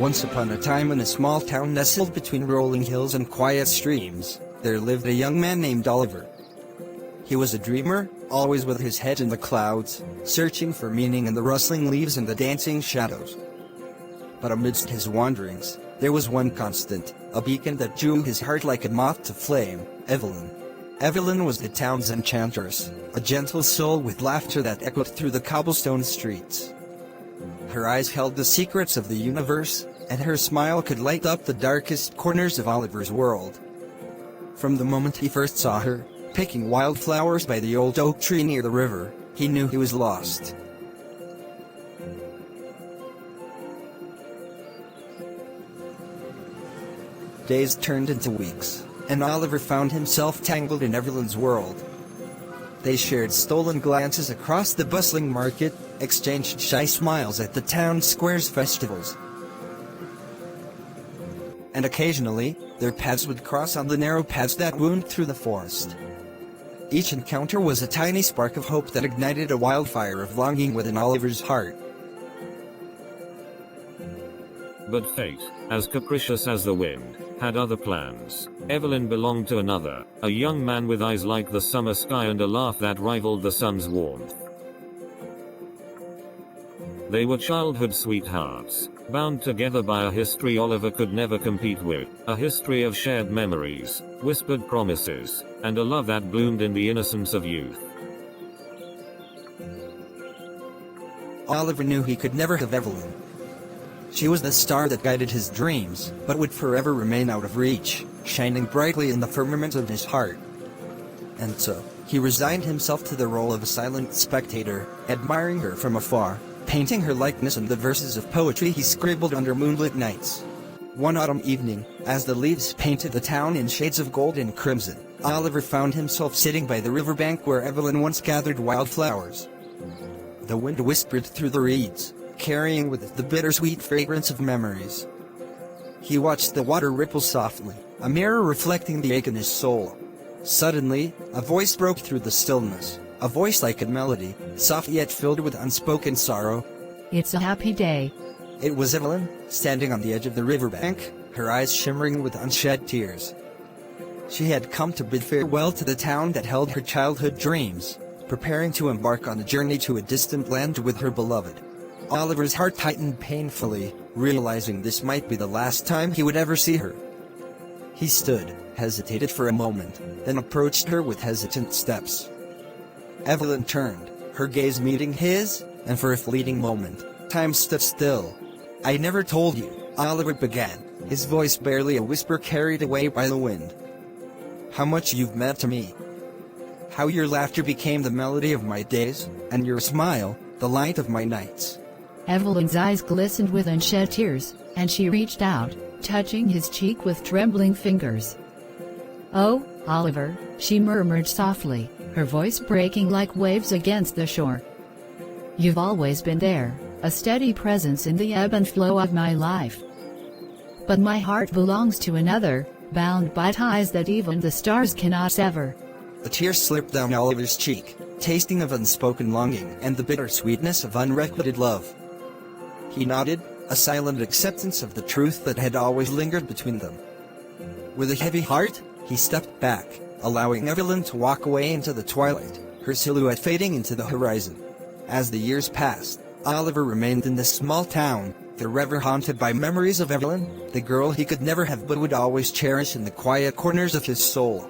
Once upon a time, in a small town nestled between rolling hills and quiet streams, there lived a young man named Oliver. He was a dreamer, always with his head in the clouds, searching for meaning in the rustling leaves and the dancing shadows. But amidst his wanderings, there was one constant, a beacon that drew his heart like a moth to flame: Evelyn. Evelyn was the town's enchantress, a gentle soul with laughter that echoed through the cobblestone streets. Her eyes held the secrets of the universe, and her smile could light up the darkest corners of Oliver's world. From the moment he first saw her, picking wildflowers by the old oak tree near the river, he knew he was lost. Days turned into weeks, and Oliver found himself tangled in Evelyn's world. They shared stolen glances across the bustling market, exchanged shy smiles at the town square's festivals. And occasionally, their paths would cross on the narrow paths that wound through the forest. Each encounter was a tiny spark of hope that ignited a wildfire of longing within Oliver's heart. But fate, as capricious as the wind, had other plans. Evelyn belonged to another, a young man with eyes like the summer sky and a laugh that rivaled the sun's warmth. They were childhood sweethearts, bound together by a history Oliver could never compete with, a history of shared memories, whispered promises, and a love that bloomed in the innocence of youth. Oliver knew he could never have Evelyn. She was the star that guided his dreams, but would forever remain out of reach, shining brightly in the firmament of his heart. And so, he resigned himself to the role of a silent spectator, admiring her from afar, painting her likeness in the verses of poetry he scribbled under moonlit nights. One autumn evening, as the leaves painted the town in shades of gold and crimson, Oliver found himself sitting by the riverbank where Evelyn once gathered wildflowers. The wind whispered through the reeds, carrying with it the bittersweet fragrance of memories. He watched the water ripple softly, a mirror reflecting the ache in his soul. Suddenly, a voice broke through the stillness, a voice like a melody, soft yet filled with unspoken sorrow. It's a happy day. It was Evelyn, standing on the edge of the riverbank, her eyes shimmering with unshed tears. She had come to bid farewell to the town that held her childhood dreams, preparing to embark on a journey to a distant land with her beloved. Oliver's heart tightened painfully, realizing this might be the last time he would ever see her. He stood, hesitated for a moment, then approached her with hesitant steps. Evelyn turned, her gaze meeting his, and for a fleeting moment, time stood still. "I never told you," Oliver began, his voice barely a whisper carried away by the wind. "How much you've meant to me. How your laughter became the melody of my days, and your smile, the light of my nights." Evelyn's eyes glistened with unshed tears, and she reached out, touching his cheek with trembling fingers. "Oh, Oliver," she murmured softly, her voice breaking like waves against the shore. "You've always been there, a steady presence in the ebb and flow of my life. But my heart belongs to another, bound by ties that even the stars cannot sever." A tear slipped down Oliver's cheek, tasting of unspoken longing and the bitter sweetness of unrequited love. He nodded, a silent acceptance of the truth that had always lingered between them. With a heavy heart, he stepped back, allowing Evelyn to walk away into the twilight, her silhouette fading into the horizon. As the years passed, Oliver remained in this small town, forever haunted by memories of Evelyn, the girl he could never have but would always cherish in the quiet corners of his soul.